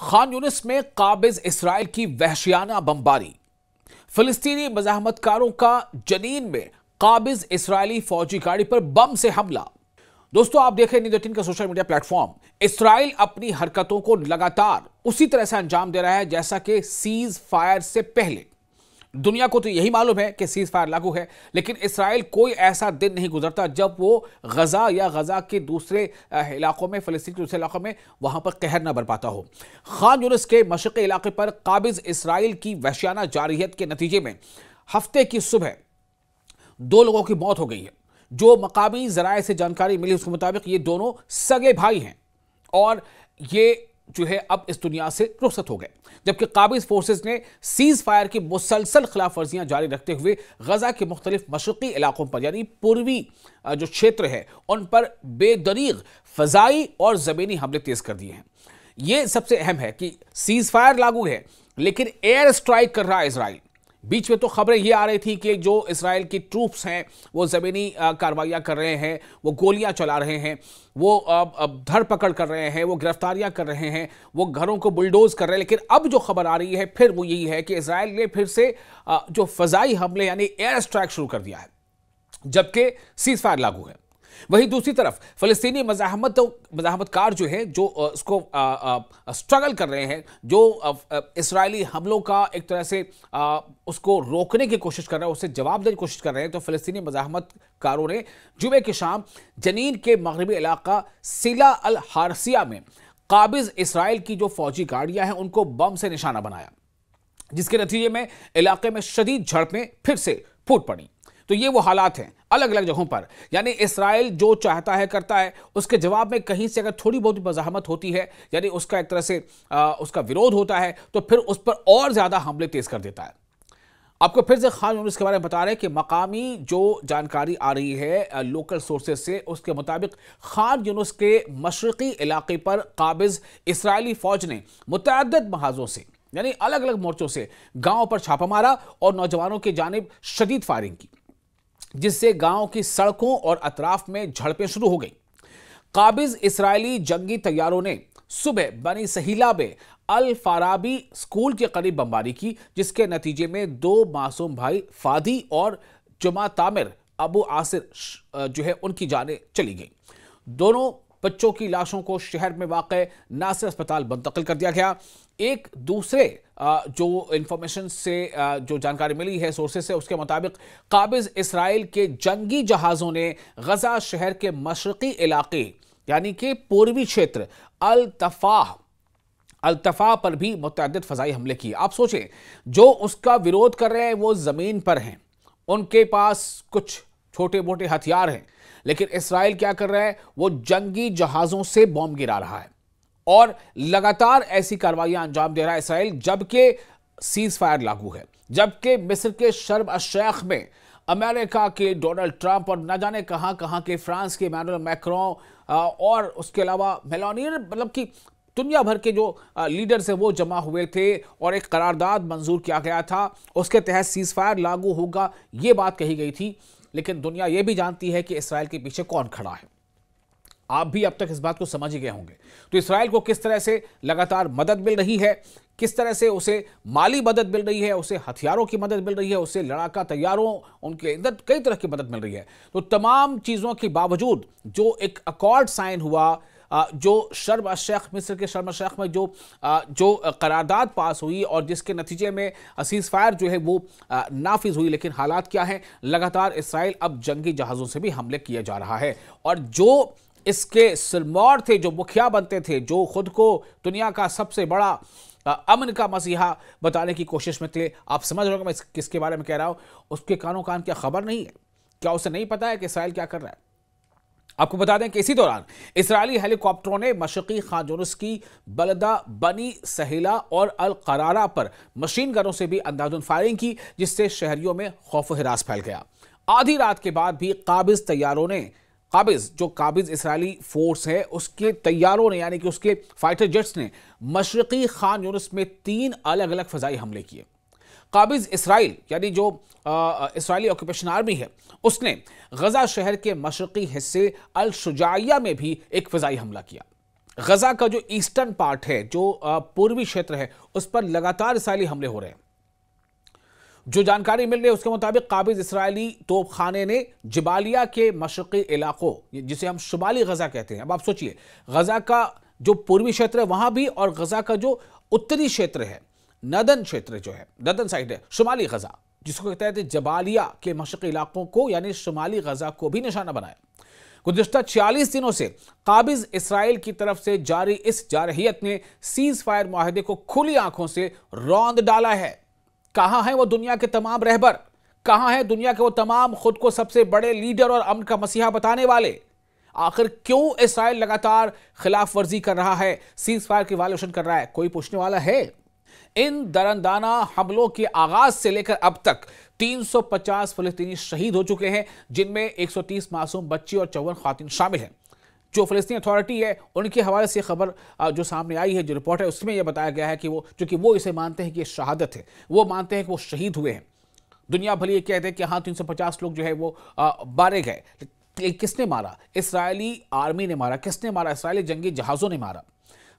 खान यूनिस में काबिज इसराइल की वहशियाना बमबारी। फिलिस्तीनी मज़ाहमतकारों का जनीन में काबिज इसराइली फौजी गाड़ी पर बम से हमला। दोस्तों, आप देखें न्यूज़ 18 का सोशल मीडिया प्लेटफॉर्म। इसराइल अपनी हरकतों को लगातार उसी तरह से अंजाम दे रहा है जैसा कि सीज फायर से पहले। दुनिया को तो यही मालूम है कि सीज फायर लागू है, लेकिन इसराइल कोई ऐसा दिन नहीं गुजरता जब वो गजा या गजा के दूसरे इलाकों में, फिलिस्तीन के दूसरे इलाकों में वहां पर कहर न बरपाता हो। खान यूनिस के मशरक़ी इलाके पर काबिज इसराइल की वहशियाना जारहियत के नतीजे में हफ्ते की सुबह 2 लोगों की मौत हो गई है। जो मकामी ज़राए से जानकारी मिली उसके मुताबिक ये दोनों सगे भाई हैं और ये जो है अब इस दुनिया से रुखसत हो गए, जबकि काबिज फोर्सेस ने सीज फायर की मुसलसल खिलाफ वर्जियां जारी रखते हुए गजा के मुख्तलिफ मशरक़ी इलाकों पर यानी पूर्वी जो क्षेत्र है उन पर बेदरीग फ़ज़ाई और ज़मीनी हमले तेज कर दिए हैं। यह सबसे अहम है कि सीज फायर लागू है, लेकिन एयर स्ट्राइक कर रहा है इसराइल। बीच में तो खबरें ये आ रही थी कि जो इसराइल की ट्रूप्स हैं वो ज़मीनी कार्रवाइयाँ कर रहे हैं, वो गोलियां चला रहे हैं, वो धरपकड़ कर रहे हैं, वो गिरफ्तारियां कर रहे हैं, वो घरों को बुलडोज कर रहे हैं। लेकिन अब जो खबर आ रही है फिर वो यही है कि इसराइल ने फिर से जो फ़ज़ाई हमले यानी एयर स्ट्राइक शुरू कर दिया है, जबकि सीज फायर लागू है। वहीं दूसरी तरफ फिलिस्तीनी मज़ाहमतकार जो है, जो उसको स्ट्रगल कर रहे हैं, जो इसराइली हमलों का एक तरह से उसको रोकने की कोशिश कर रहे हैं, उससे जवाब देने की कोशिश कर रहे हैं। तो फिलिस्तीनी मज़ाहमतकारों ने जुमे की शाम जनीन के मगरबी इलाका सिला अल हारसिया में काबिज इसराइल की जो फौजी गाड़ियां हैं उनको बम से निशाना बनाया, जिसके नतीजे में इलाके में शदीद झड़पें फिर से फूट पड़ी। तो ये वो हालात हैं अलग अलग जगहों पर, यानी इसराइल जो चाहता है करता है, उसके जवाब में कहीं से अगर थोड़ी बहुत मज़ाहमत होती है, यानी उसका एक तरह से उसका विरोध होता है, तो फिर उस पर और ज़्यादा हमले तेज कर देता है। आपको फिर से खान यूनिस के बारे में बता रहे हैं कि मकामी जो जानकारी आ रही है लोकल सोर्सेज से, उसके मुताबिक खान यूनिस के मशरक़ी इलाके पर काबिज इसराइली फ़ौज ने मुतअद्दिद महाजों से यानी अलग अलग मोर्चों से गाँव पर छापा मारा और नौजवानों की जानिब शदीद फायरिंग की, जिससे गांव की सड़कों और अतराफ में झड़पें शुरू हो गई। काबिज इसराइली जंगी तैयारों ने सुबह बनी सहीला में अल फाराबी स्कूल के करीब बमबारी की, जिसके नतीजे में 2 मासूम भाई फादी और जुमा तामिर अबू आसिर जो है उनकी जानें चली गई। दोनों बच्चों की लाशों को शहर में वाक़े नासिर अस्पताल मुंतकिल कर दिया गया। एक दूसरे जो इंफॉर्मेशन से जो जानकारी मिली है सोर्सेज से, उसके मुताबिक काबिज इसराइल के जंगी जहाज़ों ने गजा शहर के मशरक़ी इलाके यानी कि पूर्वी क्षेत्र अल-तफ़ा पर भी मुतअद्दिद फ़ज़ाई हमले किए। आप सोचें, जो उसका विरोध कर रहे हैं वो ज़मीन पर हैं, उनके पास कुछ छोटे मोटे हथियार हैं, लेकिन इसराइल क्या कर रहा है, वो जंगी जहाज़ों से बॉम्ब गिरा रहा है और लगातार ऐसी कार्रवाइयां अंजाम दे रहा है इसराइल, जबकि सीज फायर लागू है, जबकि मिस्र के शर्म अल शेख में अमेरिका के डोनाल्ड ट्रंप और न जाने कहां कहां के फ्रांस के इमैनुअल मैक्रों और उसके अलावा मेलानिया, मतलब कि दुनिया भर के जो लीडर्स हैं वो जमा हुए थे और एक करारदाद मंजूर किया गया था, उसके तहत सीज फायर लागू होगा, ये बात कही गई थी। लेकिन दुनिया ये भी जानती है कि इसराइल के पीछे कौन खड़ा है। आप भी अब तक इस बात को समझ ही गए होंगे। तो इसराइल को किस तरह से लगातार मदद मिल रही है, किस तरह से उसे माली मदद मिल रही है, उसे हथियारों की मदद मिल रही है, उसे लड़ाका तैयारों, उनके अंदर कई तरह की मदद मिल रही है। तो तमाम चीज़ों के बावजूद जो एक अकॉर्ड साइन हुआ, जो शर्म अल शेख, मिस्र के शर्म अल शेख में जो करारदाद पास हुई और जिसके नतीजे में सीज फायर जो है वो नाफिज हुई, लेकिन हालात क्या हैं, लगातार इसराइल अब जंगी जहाज़ों से भी हमले किया जा रहा है। और जो इसके सिरमौर थे, जो मुखिया बनते थे, जो खुद को दुनिया का सबसे बड़ा अमन का मसीहा बताने की कोशिश में थे, आप समझ रहे हो मैं किसके बारे में कह रहा हूं, उसके कानों कान क्या खबर नहीं है? क्या उसे नहीं पता है कि इसराइल क्या कर रहा है? आपको बता दें कि इसी दौरान इसराइली हेलीकॉप्टरों ने मशरक़ी खान यूनिस की बलदा, बनी सहीला और अल करारा पर मशीन गनों से भी अंधाधुंध फायरिंग की, जिससे शहरियों में खौफ व हिरास फैल गया। आधी रात के बाद भी काबिज इसराइली फोर्स है उसके तैयारों ने यानी कि उसके फाइटर जेट्स ने मशरक़ी खान यूनिस में 3 अलग अलग फ़ज़ाई हमले किए। काबिज इसराइल यानी जो इसराइली ऑक्यूपेशन आर्मी है, उसने गजा शहर के मशरक़ी हिस्से अल शुजाइया में भी एक फ़ज़ाई हमला किया। गजा का जो ईस्टर्न पार्ट है, जो पूर्वी क्षेत्र है, उस पर लगातार इसराइली हमले हो रहे हैं। जो जानकारी मिल रही है उसके मुताबिक काबिज इसराइली तोपखाने ने जबालिया के मशरकी इलाकों, जिसे हम शुमाली गजा कहते हैं, अब आप सोचिए गजा का जो पूर्वी क्षेत्र है वहां भी, और गजा का जो उत्तरी क्षेत्र है, नदन क्षेत्र जो है, नदन साइड है, शुमाली गजा जिसको कहते हैं, जबालिया के मशरकी इलाकों को यानी शुमाली गजा को भी निशाना बनाया। गुज़िश्ता 46 दिनों से काबिज इसराइल की तरफ से जारी इस जारहियत ने सीज फायर मुआहदे को खुली आंखों से रौंद डाला है। कहां है वो दुनिया के तमाम रहबर, कहां है दुनिया के वो तमाम खुद को सबसे बड़े लीडर और अमन का मसीहा बताने वाले? आखिर क्यों इसराइल लगातार खिलाफ वर्जी कर रहा है, सीज फायर की वायोलेशन कर रहा है? कोई पूछने वाला है? इन दरंदाना हमलों के आगाज से लेकर अब तक 350 फलस्तीनी शहीद हो चुके हैं, जिनमें 130 मासूम बच्चे और 54 खातिन शामिल हैं। जो फ़लस्तीन अथॉरिटी है उनके हवाले से खबर जो सामने आई है, जो रिपोर्ट है, उसमें यह बताया गया है कि वो, चूंकि वो इसे मानते हैं कि ये शहादत है, वो मानते हैं कि वो शहीद हुए हैं। दुनिया भले ये कहते हैं कि हाँ 350 लोग जो है वो मारे गए, लेकिन किसने मारा? इसराइली आर्मी ने मारा। किसने मारा? इसराइली जंगी जहाज़ों ने मारा।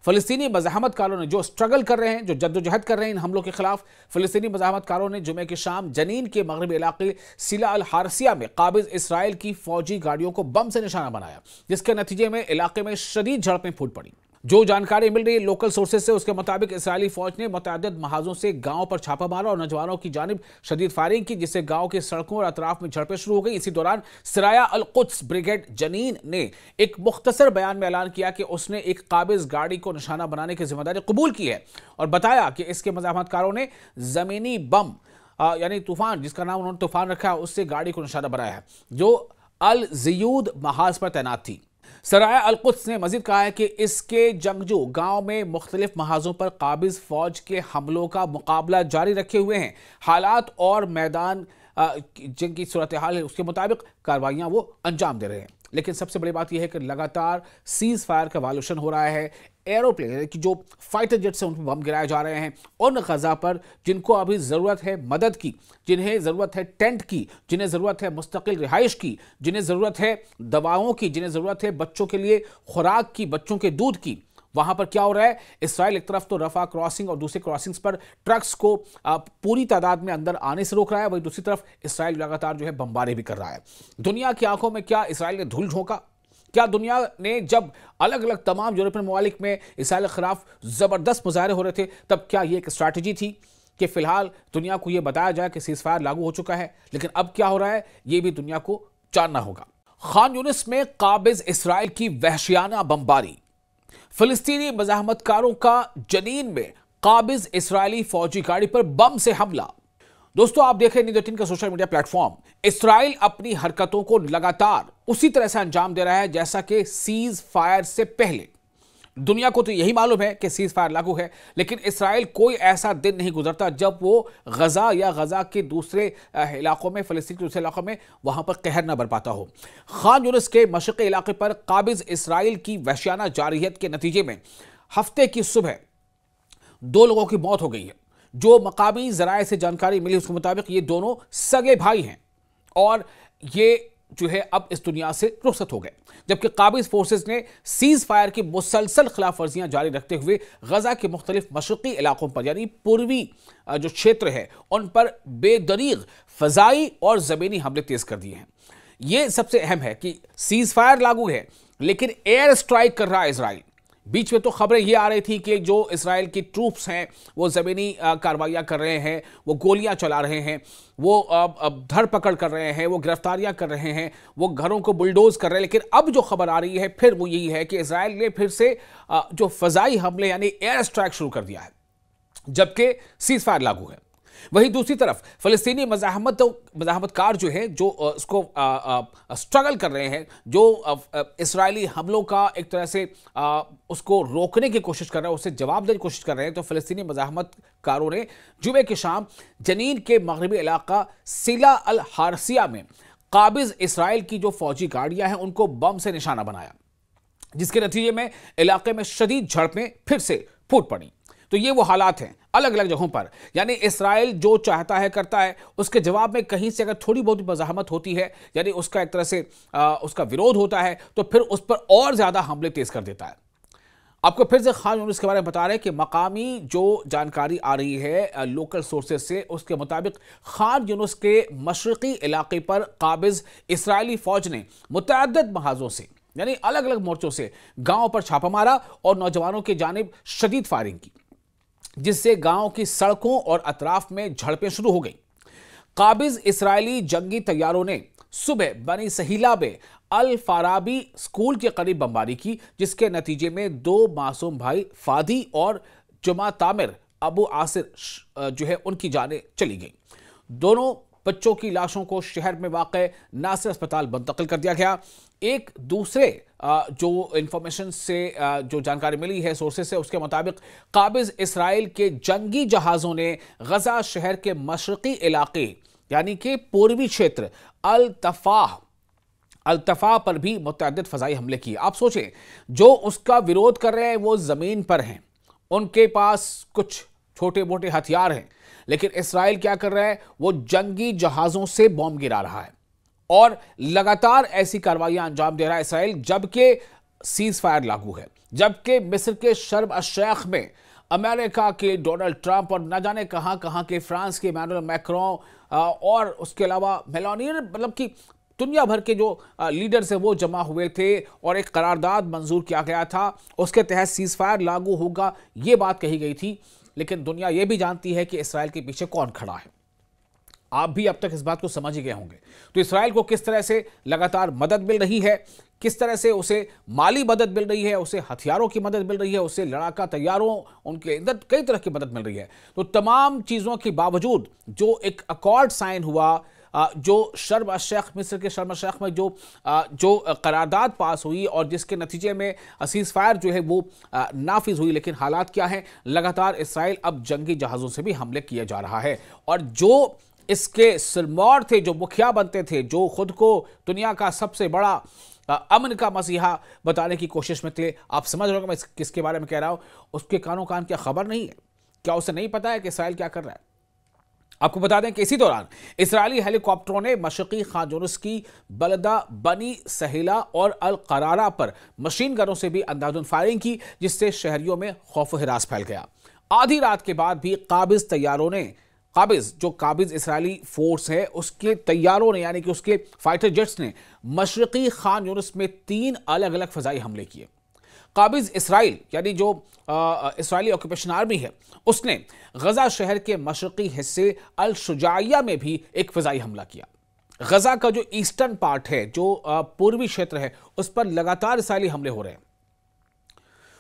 फ़लस्तीनी मज़ाहमतकारों ने जो स्ट्रगल कर रहे हैं, जो जद्दोजहद कर रहे हैं इन हमलों के खिलाफ, फ़लस्तीनी मज़ाहमतकारों ने जुमे की शाम जनीन के मगरबी इलाके सिला अल हारसिया में काबिज इसराइल की फौजी गाड़ियों को बम से निशाना बनाया, जिसके नतीजे में इलाके में शदीद झड़पें फूट पड़ी। जो जानकारी मिल रही है लोकल सोर्सेज से, उसके मुताबिक इसराइली फौज ने मुतअद्दिद महाजों से गांव पर छापा मारा और नौजवानों की जानिब शदीद फायरिंग की, जिससे गांव की सड़कों और अतराफ में झड़पें शुरू हो गई। इसी दौरान सराया अल कुद्स ब्रिगेड जनीन ने एक मुख्तसर बयान में ऐलान किया कि उसने एक काबिज गाड़ी को निशाना बनाने की जिम्मेदारी कबूल की है और बताया कि इसके मज़ाहमतकारों ने जमीनी बम यानी तूफान, जिसका नाम उन्होंने तूफान रखा है, उससे गाड़ी को निशाना बनाया है जो अल ज़ियूद महाज पर तैनात थी। सराया अल कुद्स ने मजीद कहा है कि इसके जंगजू गांव में मुख्तलिफ महाजों पर काबिज फौज के हमलों का मुकाबला जारी रखे हुए हैं। हालात और मैदान जिनकी सूरत हाल है उसके मुताबिक कार्रवाइयां वो अंजाम दे रहे हैं। लेकिन सबसे बड़ी बात यह है कि लगातार सीज फायर का वायोलेशन हो रहा है। एरोप्लेन की जो फाइटर जेट्स हैं उन पर बम गिराए जा रहे हैं उन गजा पर जिनको अभी ज़रूरत है मदद की, जिन्हें ज़रूरत है टेंट की, जिन्हें ज़रूरत है मुस्तकिल रिहाइश की, जिन्हें ज़रूरत है दवाओं की, जिन्हें ज़रूरत है बच्चों के लिए खुराक की, बच्चों के दूध की। वहां पर क्या हो रहा है? इसराइल एक तरफ तो रफा क्रॉसिंग और दूसरी क्रॉसिंग्स पर ट्रक्स को पूरी तादाद में अंदर आने से रोक रहा है, वही दूसरी तरफ इसराइल लगातार जो है बमबारी भी कर रहा है। दुनिया की आंखों में क्या इसराइल ने धूल झोंका? क्या दुनिया ने जब अलग अलग तमाम यूरोपियन ममालिक में इसराइल के खिलाफ जबरदस्त मुजाहरे हो रहे थे, तब क्या ये एक स्ट्रैटेजी थी कि फिलहाल दुनिया को यह बताया जाए कि सीज फायर लागू हो चुका है? लेकिन अब क्या हो रहा है ये भी दुनिया को जानना होगा। खान यूनिस में काबिज इसराइल की वहशियाना बमबारी, फिलिस्तीनी मज़ाहमतकारों का जनीन में काबिज इसराइली फौजी गाड़ी पर बम से हमला। दोस्तों आप देखें न्यूज़ 18 का सोशल मीडिया प्लेटफॉर्म। इसराइल अपनी हरकतों को लगातार उसी तरह से अंजाम दे रहा है जैसा कि सीज फायर से पहले। दुनिया को तो यही मालूम है कि सीज फायर लागू है, लेकिन इसराइल कोई ऐसा दिन नहीं गुजरता जब वो गजा या गजा के दूसरे इलाकों में, फिलिस्तीन के दूसरे इलाकों में वहां पर कहर न बरपाता हो। खान यूनिस के मशरक़ी इलाके पर काबिज इसराइल की वहशियाना जारहियत के नतीजे में हफ्ते की सुबह 2 लोगों की मौत हो गई है। जो मकामी ज़राए से जानकारी मिली उसके मुताबिक ये दोनों सगे भाई हैं और ये जो है अब इस दुनिया से रुखसत हो गए, जबकि काबिज फोर्सेस ने सीज फायर की मुसलसल खिलाफ वर्जियां जारी रखते हुए गजा के मुख्तलिफ मशरक़ी इलाकों पर यानी पूर्वी जो क्षेत्र है उन पर बेदरीग फ़ज़ाई और ज़मीनी हमले तेज़ कर दिए हैं। ये सबसे अहम है कि सीज फायर लागू है लेकिन एयर स्ट्राइक कर रहा है इसराइल। बीच में तो खबरें ये आ रही थी कि जो इसराइल की ट्रूप्स हैं वो ज़मीनी कार्रवाइयाँ कर रहे हैं, वो गोलियां चला रहे हैं, वो धरपकड़ कर रहे हैं, वो गिरफ्तारियां कर रहे हैं, वो घरों को बुलडोज कर रहे हैं। लेकिन अब जो खबर आ रही है फिर वो यही है कि इसराइल ने फिर से जो फ़ज़ाई हमले यानी एयर स्ट्राइक शुरू कर दिया है, जबकि सीज फायर लागू है। वहीं दूसरी तरफ फ़लस्तीनी मज़ाहमतकार जो है, जो उसको स्ट्रगल कर रहे हैं, जो इसराइली हमलों का एक तरह से उसको रोकने की कोशिश कर रहे हैं, उससे जवाब देने की कोशिश कर रहे हैं, तो फ़लस्तीनी मज़ाहमतकारों ने जुमे की शाम जनीन के मगरबी इलाका सिला अल हारसिया में काबिज इसराइल की जो फौजी गाड़ियां हैं उनको बम से निशाना बनाया, जिसके नतीजे में इलाके में शदीद झड़पें फिर से फूट पड़ी। तो ये वो हालात हैं अलग अलग जगहों पर, यानी इसराइल जो चाहता है करता है, उसके जवाब में कहीं से अगर थोड़ी बहुत मज़ाहमत होती है यानी उसका एक तरह से उसका विरोध होता है तो फिर उस पर और ज़्यादा हमले तेज़ कर देता है। आपको फिर से खान यूनिस के बारे में बता रहे हैं कि मकामी जो जानकारी आ रही है लोकल सोर्सेज से, उसके मुताबिक खान यूनिस के मशरकी इलाके पर काबिज इसराइली फौज ने मुतअद्दिद महाजों से यानी अलग अलग मोर्चों से गांव पर छापा मारा और नौजवानों की जानिब शदीद फायरिंग की, जिससे गांव की सड़कों और अतराफ में झड़पें शुरू हो गई। काबिज इसराइली जंगी तैयारों ने सुबह बनी सहीला में अल फाराबी स्कूल के करीब बमबारी की, जिसके नतीजे में 2 मासूम भाई फादी और जुमा तामिर अबू आसिर जो है उनकी जानें चली गई। दोनों बच्चों की लाशों को शहर में वाक़ नासिर अस्पताल मुंतकिल कर दिया गया। एक दूसरे जो इंफॉर्मेशन से जो जानकारी मिली है सोर्सेज से, उसके मुताबिक काबिज इसराइल के जंगी जहाज़ों ने गजा शहर के मशरकी इलाके यानी कि पूर्वी क्षेत्र अल-तफा पर भी मुतअद्दिद फ़ज़ाई हमले किए। आप सोचें, जो उसका विरोध कर रहे हैं वो ज़मीन पर हैं, उनके पास कुछ छोटे मोटे हथियार हैं, लेकिन इसराइल क्या कर रहा है, वो जंगी जहाज़ों से बॉम्ब गिरा रहा है और लगातार ऐसी कार्रवाइयां अंजाम दे रहा है इसराइल, जबकि सीज फायर लागू है, जबकि मिस्र के शर्म अल-शेख में अमेरिका के डोनाल्ड ट्रंप और न जाने कहां कहां के फ्रांस के इमैनुअल मैक्रों और उसके अलावा मेलानिया, मतलब कि दुनिया भर के जो लीडर्स हैं वो जमा हुए थे और एक करारदाद मंजूर किया गया था, उसके तहत सीज फायर लागू होगा, ये बात कही गई थी। लेकिन दुनिया ये भी जानती है कि इसराइल के पीछे कौन खड़ा है। आप भी अब तक इस बात को समझ ही गए होंगे। तो इसराइल को किस तरह से लगातार मदद मिल रही है, किस तरह से उसे माली मदद मिल रही है, उसे हथियारों की मदद मिल रही है, उसे लड़ाका तैयारों, उनके अंदर कई तरह की मदद मिल रही है। तो तमाम चीज़ों के बावजूद जो एक अकॉर्ड साइन हुआ, जो शर्म अल-शेख, मिस्र के शर्म अल-शेख में जो करारदाद पास हुई और जिसके नतीजे में सीज फायर जो है वो नाफिज हुई, लेकिन हालात क्या हैं, लगातार इसराइल अब जंगी जहाज़ों से भी हमले किए जा रहा है। और जो इसके सिरमौर थे, जो मुखिया बनते थे, जो खुद को दुनिया का सबसे बड़ा अमन का मसीहा बताने की कोशिश में थे, आप समझ रहे हो मैं किसके बारे में कह रहा हूं, उसके कानों कान क्या खबर नहीं है? क्या उसे नहीं पता है कि इसराइल क्या कर रहा है? आपको बता दें कि इसी दौरान इसराइली हेलीकॉप्टरों ने मशरकी खान यूनिस की बलदा, बनी सहीला और अल करारा पर मशीन गनों से भी अंधाधुंध फायरिंग की, जिससे शहरियों में खौफ हिरास फैल गया। आधी रात के बाद भी काबिज इसराइली फोर्स है, उसके तैयारों ने यानी कि उसके फाइटर जेट्स ने मशरकी खान यूनिस में 3 अलग अलग फजाई हमले किए। काबिज इसराइल यानी जो इसराइली ऑक्यूपेशन आर्मी है, उसने गजा शहर के मशरकी हिस्से अल शुजाइया में भी एक फजाई हमला किया। गजा का जो ईस्टर्न पार्ट है, जो पूर्वी क्षेत्र है, उस पर लगातार इसराइली हमले हो रहे हैं।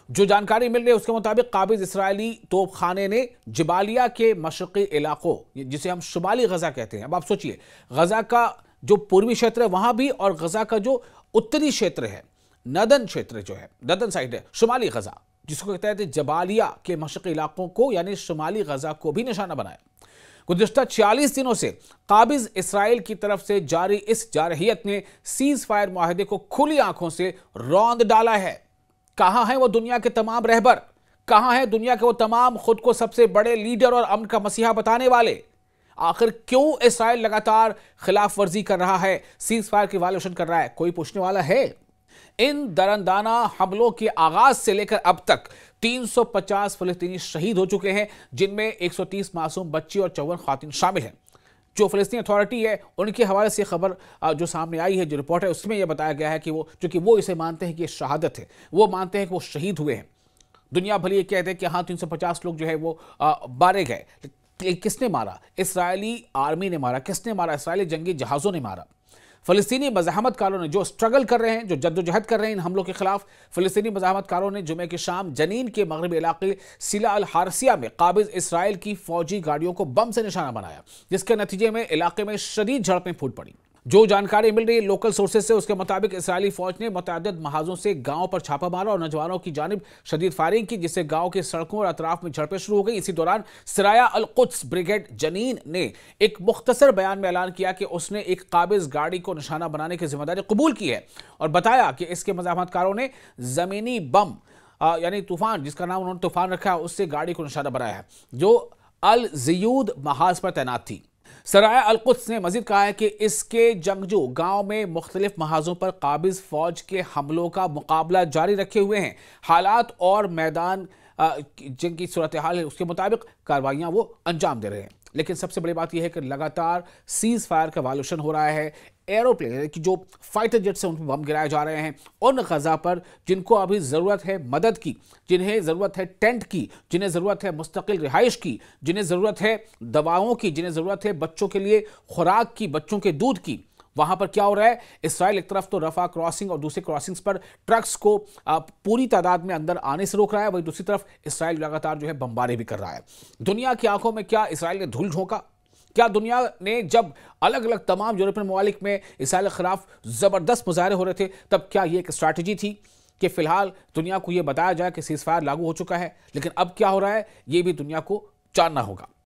जो जानकारी मिल रही है उसके मुताबिक काबिज इसराइली तोपखाने ने जबालिया के मशरकी इलाकों, जिसे हम शुमाली गजा कहते हैं, अब आप सोचिए, गजा का जो पूर्वी क्षेत्र है वहां भी, और गजा का जो उत्तरी क्षेत्र है, नदन क्षेत्र जो है, नदन साइड है, शुमाली गजा, जिसको कहते हैं जबालिया के मशरकी इलाकों को यानी शुमाली गजा को भी निशाना बनाया। गुज़िश्ता 46 दिनों से काबिज इसराइल की तरफ से जारी इस जारहियत ने सीज फायर मुआहदे को खुली आंखों से रौंद डाला है। कहां है वो दुनिया के तमाम रहबर, कहां है दुनिया के वो तमाम खुद को सबसे बड़े लीडर और अमन का मसीहा बताने वाले? आखिर क्यों इसराइल लगातार खिलाफ वर्जी कर रहा है, सीज फायर की वायोलेशन कर रहा है? कोई पूछने वाला है? इन दरंदाना हमलों के आगाज से लेकर अब तक 350 फलस्तीनी शहीद हो चुके हैं, जिनमें 130 मासूम बच्चे और 54 खातिन शामिल हैं। जो फ़लस्तीन अथॉरिटी है उनके हवाले से खबर जो सामने आई है, जो रिपोर्ट है, उसमें यह बताया गया है कि वो इसे मानते हैं कि शहादत है, वो मानते हैं कि वो शहीद हुए हैं। दुनिया भले ये कहते हैं कि हाँ 350 लोग जो है वो मारे गए। किसने मारा? इसराइली आर्मी ने मारा। किसने मारा? इसराइली जंगी जहाज़ों ने मारा। फ़लस्तीनी मज़ाहमतकारों ने जो स्ट्रगल कर रहे हैं, जो जद्दोजहद कर रहे हैं इन हमलों के खिलाफ, फ़लस्तीनी मज़ाहमतकारों ने जुमे की शाम जनीन के मगरबी इलाके सिला अल हारसिया में काबिज इसराइल की फौजी गाड़ियों को बम से निशाना बनाया, जिसके नतीजे में इलाके में शदीद झड़पें फूट पड़ी। जो जानकारी मिल रही है लोकल सोर्सेज से, उसके मुताबिक इसराइली फौज ने मुतअद्दिद महाजों से गांव पर छापा मारा और नौजवानों की जानिब शदीद फायरिंग की, जिससे गांव की सड़कों और अतराफ में झड़पें शुरू हो गई। इसी दौरान सराया अल कुद्स ब्रिगेड जनीन ने एक मुख्तसर बयान में ऐलान किया कि उसने एक काबिज गाड़ी को निशाना बनाने की जिम्मेदारी कबूल की है और बताया कि इसके मज़ाहमतकारों ने जमीनी बम यानी तूफान, जिसका नाम उन्होंने तूफान रखा है, उससे गाड़ी को निशाना बनाया है, जो अल ज़ियूद महाज पर तैनात थी। सराय अल-कुद्स ने मजीद कहा है कि इसके जंगजू गांव में मुख्तलिफ महाजों पर काबिज फौज के हमलों का मुकाबला जारी रखे हुए हैं। हालात और मैदान जंग की सूरत हाल है उसके मुताबिक कार्रवाइयां वो अंजाम दे रहे हैं। लेकिन सबसे बड़ी बात यह है कि लगातार सीज फायर का वायलेशन हो रहा है। एरोप्लेन की जो फाइटर जेट्स हैं उन पर बम गिराए जा रहे हैं उन गजा पर जिनको अभी ज़रूरत है मदद की, जिन्हें ज़रूरत है टेंट की, जिन्हें ज़रूरत है मुस्तकिल रिहाइश की, जिन्हें ज़रूरत है दवाओं की, जिन्हें ज़रूरत है बच्चों के लिए खुराक की, बच्चों के दूध की। वहां पर क्या हो रहा है, इसराइल एक तरफ तो रफा क्रॉसिंग और दूसरी क्रॉसिंग्स पर ट्रक्स को पूरी तादाद में अंदर आने से रोक रहा है, वहीं दूसरी तरफ इसराइल लगातार जो है बमबारी भी कर रहा है। दुनिया की आंखों में क्या इसराइल ने धूल झोंका? क्या दुनिया ने जब अलग अलग तमाम यूरोपियन ममालिक में इसराइल के खिलाफ जबरदस्त मुजाहरे हो रहे थे तब क्या ये एक स्ट्रैटेजी थी कि फिलहाल दुनिया को यह बताया जाए कि सीज़फायर लागू हो चुका है? लेकिन अब क्या हो रहा है ये भी दुनिया को जानना होगा।